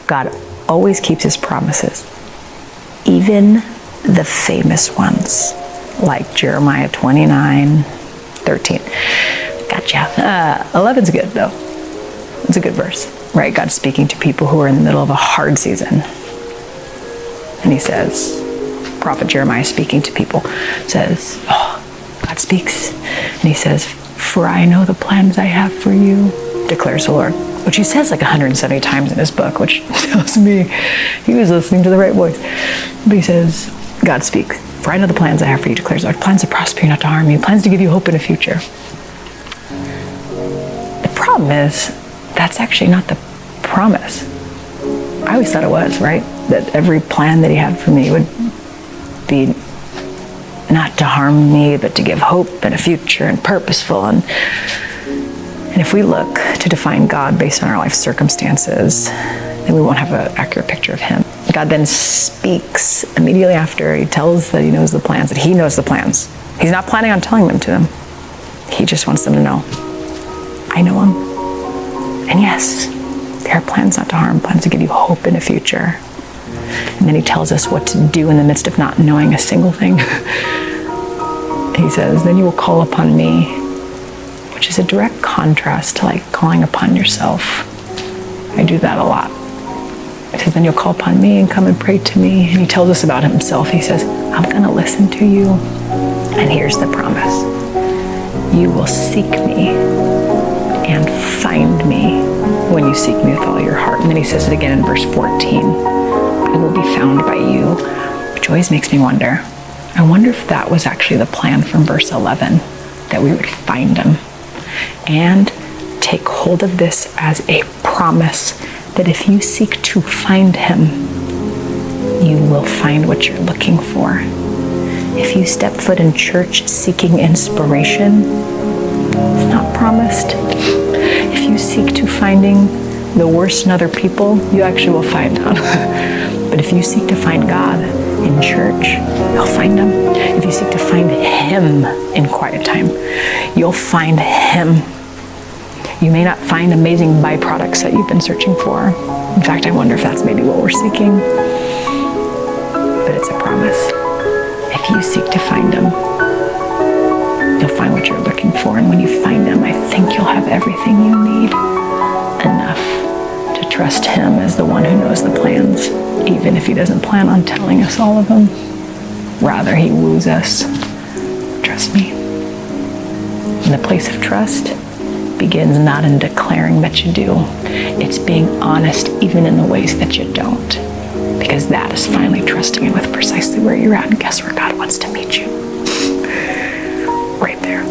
God always keeps his promises, even the famous ones, like Jeremiah 29:13. Gotcha. 11's good, though. It's a good verse, right? God's speaking to people who are in the middle of a hard season. And he says, Prophet Jeremiah speaking to people, says, God speaks, and he says, "For I know the plans I have for you, declares the Lord," which he says like 170 times in his book, which tells me he was listening to the right voice. But he says, God speaks, "For I know the plans I have for you, declares the Lord, plans to prosper you, not to harm you, plans to give you hope in the future." The problem is, that's actually not the promise. I always thought it was, right? That every plan that he had for me would be not to harm me, but to give hope and a future and purposeful. And if we look to define God based on our life circumstances, then we won't have an accurate picture of him. God then speaks immediately after he tells that he knows the plans, that he knows the plans. He's not planning on telling them to them. He just wants them to know, I know him. And yes, there are plans not to harm, plans to give you hope in a future. And then he tells us what to do in the midst of not knowing a single thing. He says, "Then you will call upon me," which is a direct contrast to like calling upon yourself. I do that a lot. He says, "Then you'll call upon me and come and pray to me." And he tells us about himself. He says, "I'm going to listen to you." And here's the promise. You will seek me and find me when you seek me with all your heart. And then he says it again in verse 14. I will be found by you, which always makes me wonder. I wonder if that was actually the plan from verse 11, that we would find him and take hold of this as a promise that if you seek to find him, you will find what you're looking for. If you step foot in church seeking inspiration, it's not promised. If you seek to finding the worst in other people, you actually will find out. But if you seek to find God in church, you'll find him. If you seek to find him in quiet time, you'll find him. You may not find amazing byproducts that you've been searching for. In fact, I wonder if that's maybe what we're seeking. But it's a promise. If you seek to find him, you'll find what you're looking for. And when you find him, I think you'll have everything you need. Enough to trust him as the one who knows the plans, even if he doesn't plan on telling us all of them. Rather, he woos us. Trust me. And the place of trust begins not in declaring that you do. It's being honest even in the ways that you don't. Because that is finally trusting him with precisely where you're at. And guess where God wants to meet you? Right there.